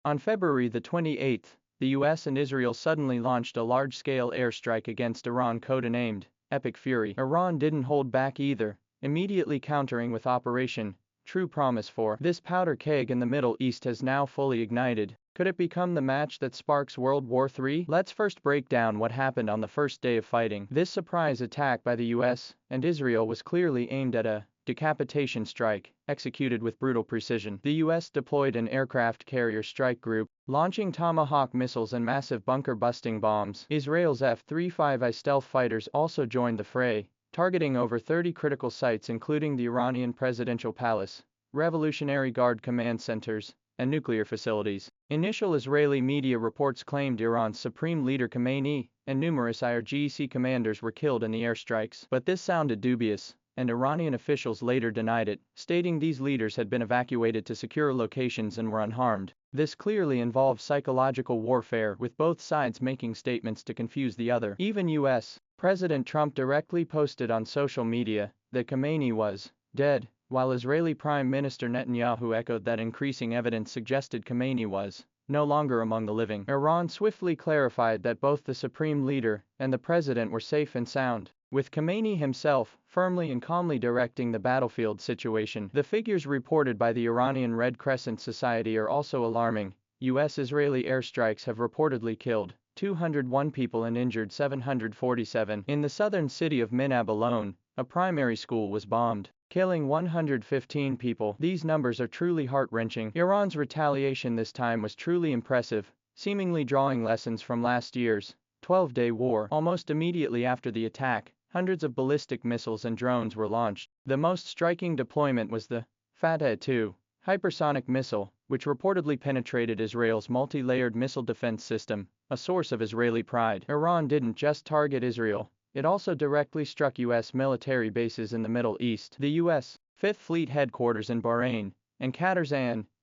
On February the 28th, the U.S. and Israel suddenly launched a large-scale airstrike against Iran codenamed Epic Fury. Iran didn't hold back either, immediately countering with Operation True Promise. For this powder keg in the Middle East has now fully ignited. Could it become the match that sparks World War III? Let's first break down what happened on the first day of fighting. This surprise attack by the U.S. and Israel was clearly aimed at a decapitation strike, executed with brutal precision. The U.S. deployed an aircraft carrier strike group, launching Tomahawk missiles and massive bunker-busting bombs. Israel's F-35I stealth fighters also joined the fray, targeting over 30 critical sites including the Iranian presidential palace, Revolutionary Guard command centers, and nuclear facilities. Initial Israeli media reports claimed Iran's supreme leader Khamenei and numerous IRGC commanders were killed in the airstrikes. But this sounded dubious, and Iranian officials later denied it, stating these leaders had been evacuated to secure locations and were unharmed. This clearly involved psychological warfare, with both sides making statements to confuse the other. Even U.S. President Trump directly posted on social media that Khamenei was dead, while Israeli Prime Minister Netanyahu echoed that increasing evidence suggested Khamenei was no longer among the living. Iran swiftly clarified that both the supreme leader and the president were safe and sound, with Khamenei himself firmly and calmly directing the battlefield situation. The figures reported by the Iranian Red Crescent Society are also alarming. U.S.-Israeli airstrikes have reportedly killed 201 people and injured 747. In the southern city of Minab alone, a primary school was bombed, killing 115 people. These numbers are truly heart-wrenching. Iran's retaliation this time was truly impressive, seemingly drawing lessons from last year's 12-day war. Almost immediately after the attack, hundreds of ballistic missiles and drones were launched. The most striking deployment was the Fateh-2 hypersonic missile, which reportedly penetrated Israel's multi-layered missile defense system, a source of Israeli pride. Iran didn't just target Israel, it also directly struck U.S. military bases in the Middle East. The U.S. Fifth Fleet headquarters in Bahrain and Qatar's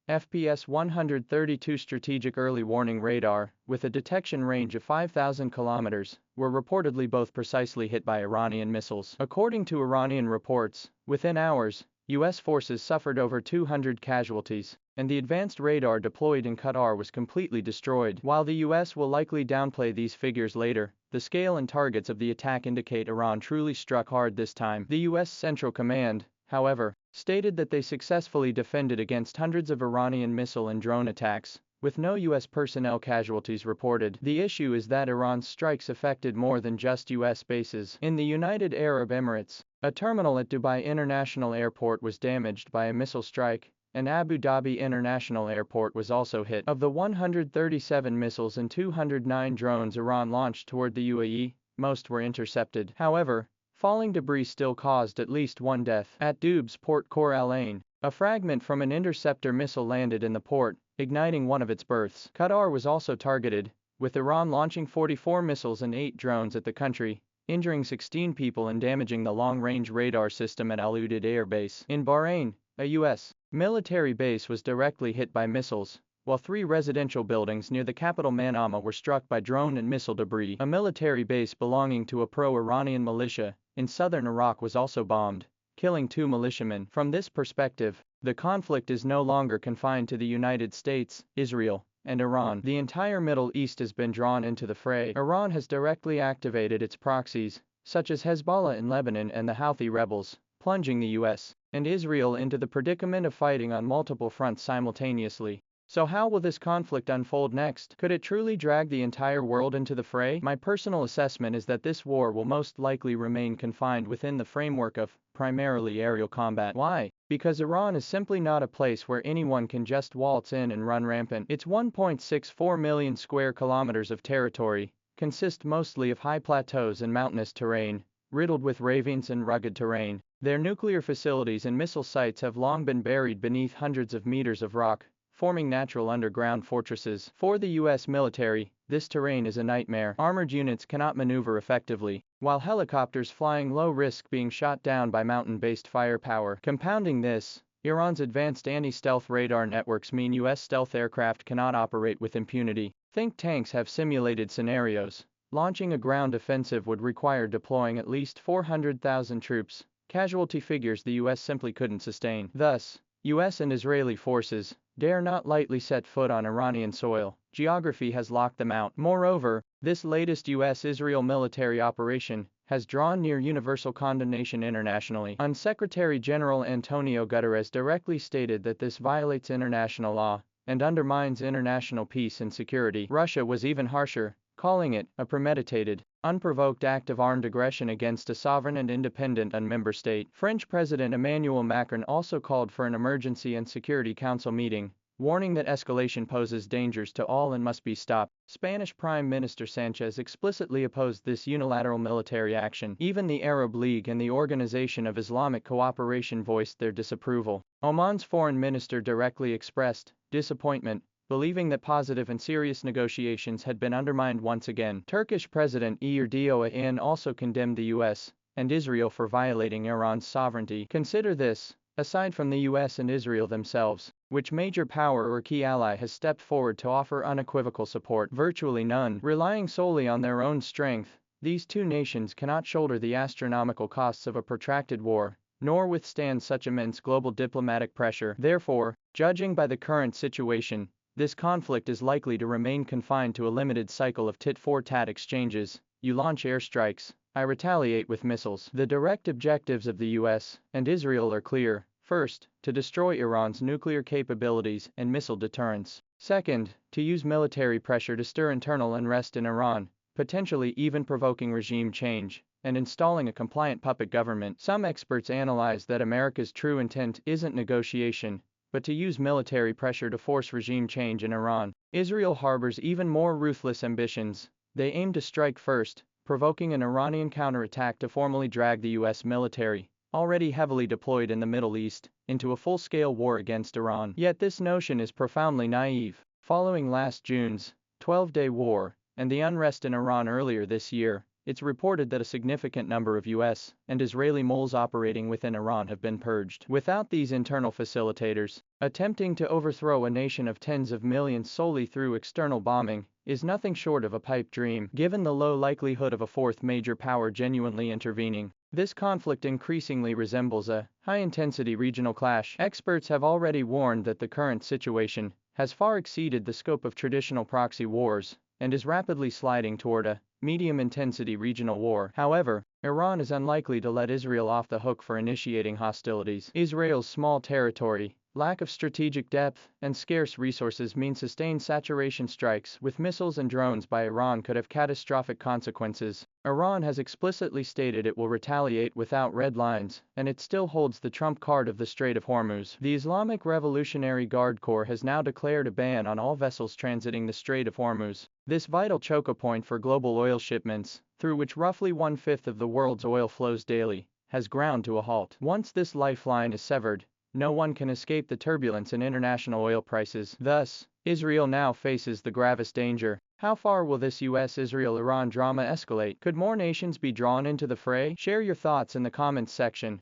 FPS-132 strategic early warning radar, with a detection range of 5,000 kilometers, were reportedly both precisely hit by Iranian missiles. According to Iranian reports, within hours, U.S. forces suffered over 200 casualties, and the advanced radar deployed in Qatar was completely destroyed. While the U.S. will likely downplay these figures later, the scale and targets of the attack indicate Iran truly struck hard this time. The U.S. Central Command, however, stated that they successfully defended against hundreds of Iranian missile and drone attacks, with no U.S. personnel casualties reported. The issue is that Iran's strikes affected more than just U.S. bases. In the United Arab Emirates, a terminal at Dubai International Airport was damaged by a missile strike, and Abu Dhabi International Airport was also hit. Of the 137 missiles and 209 drones Iran launched toward the UAE, most were intercepted. However, falling debris still caused at least one death. At Dubai's Port Khor Al Ain, a fragment from an interceptor missile landed in the port, igniting one of its berths. Qatar was also targeted, with Iran launching 44 missiles and 8 drones at the country, injuring 16 people and damaging the long-range radar system at Al Udeid Air Base. In Bahrain, a U.S. military base was directly hit by missiles, while 3 residential buildings near the capital Manama were struck by drone and missile debris. A military base belonging to a pro-Iranian militia in southern Iraq was also bombed, killing 2 militiamen. From this perspective, the conflict is no longer confined to the United States, Israel, and Iran. The entire Middle East has been drawn into the fray. Iran has directly activated its proxies, such as Hezbollah in Lebanon and the Houthi rebels, plunging the U.S. and Israel into the predicament of fighting on multiple fronts simultaneously. So how will this conflict unfold next? Could it truly drag the entire world into the fray? My personal assessment is that this war will most likely remain confined within the framework of primarily aerial combat. Why? Because Iran is simply not a place where anyone can just waltz in and run rampant. Its 1.64 million square kilometers of territory consist mostly of high plateaus and mountainous terrain, riddled with ravines and rugged terrain. Their nuclear facilities and missile sites have long been buried beneath hundreds of meters of rock, forming natural underground fortresses. For the U.S. military, this terrain is a nightmare. Armored units cannot maneuver effectively, while helicopters flying low risk being shot down by mountain-based firepower. Compounding this, Iran's advanced anti-stealth radar networks mean U.S. stealth aircraft cannot operate with impunity. Think tanks have simulated scenarios. Launching a ground offensive would require deploying at least 400,000 troops, casualty figures the U.S. simply couldn't sustain. Thus, U.S. and Israeli forces dare not lightly set foot on Iranian soil. Geography has locked them out. Moreover, this latest U.S. Israel military operation has drawn near universal condemnation internationally. UN Secretary General Antonio Guterres directly stated that this violates international law and undermines international peace and security. Russia was even harsher, calling it a premeditated, unprovoked act of armed aggression against a sovereign and independent member state. French President Emmanuel Macron also called for an emergency and Security Council meeting, warning that escalation poses dangers to all and must be stopped. Spanish Prime Minister Sanchez explicitly opposed this unilateral military action. Even the Arab League and the Organization of Islamic Cooperation voiced their disapproval. Oman's foreign minister directly expressed disappointment, believing that positive and serious negotiations had been undermined once again. Turkish President Erdogan also condemned the U.S. and Israel for violating Iran's sovereignty. Consider this: aside from the U.S. and Israel themselves, which major power or key ally has stepped forward to offer unequivocal support? Virtually none. Relying solely on their own strength, these two nations cannot shoulder the astronomical costs of a protracted war, nor withstand such immense global diplomatic pressure. Therefore, judging by the current situation, this conflict is likely to remain confined to a limited cycle of tit-for-tat exchanges. You launch airstrikes, I retaliate with missiles. The direct objectives of the U.S. and Israel are clear. First, to destroy Iran's nuclear capabilities and missile deterrence. Second, to use military pressure to stir internal unrest in Iran, potentially even provoking regime change and installing a compliant puppet government. Some experts analyze that America's true intent isn't negotiation, but to use military pressure to force regime change in Iran. Israel harbors even more ruthless ambitions. They aim to strike first, provoking an Iranian counterattack to formally drag the U.S. military, already heavily deployed in the Middle East, into a full-scale war against Iran. Yet this notion is profoundly naive. Following last June's 12-day war and the unrest in Iran earlier this year, it's reported that a significant number of U.S. and Israeli moles operating within Iran have been purged. Without these internal facilitators, attempting to overthrow a nation of tens of millions solely through external bombing is nothing short of a pipe dream. Given the low likelihood of a fourth major power genuinely intervening, this conflict increasingly resembles a high-intensity regional clash. Experts have already warned that the current situation has far exceeded the scope of traditional proxy wars and is rapidly sliding toward a medium-intensity regional war. However, Iran is unlikely to let Israel off the hook for initiating hostilities. Israel's small territory, lack of strategic depth, and scarce resources mean sustained saturation strikes with missiles and drones by Iran could have catastrophic consequences. Iran has explicitly stated it will retaliate without red lines, and it still holds the trump card of the Strait of Hormuz. The Islamic Revolutionary Guard Corps has now declared a ban on all vessels transiting the Strait of Hormuz. This vital choke point for global oil shipments, through which roughly one-fifth of the world's oil flows daily, has ground to a halt. Once this lifeline is severed, no one can escape the turbulence in international oil prices. Thus, Israel now faces the gravest danger. How far will this U.S.-Israel-Iran drama escalate? Could more nations be drawn into the fray? Share your thoughts in the comments section.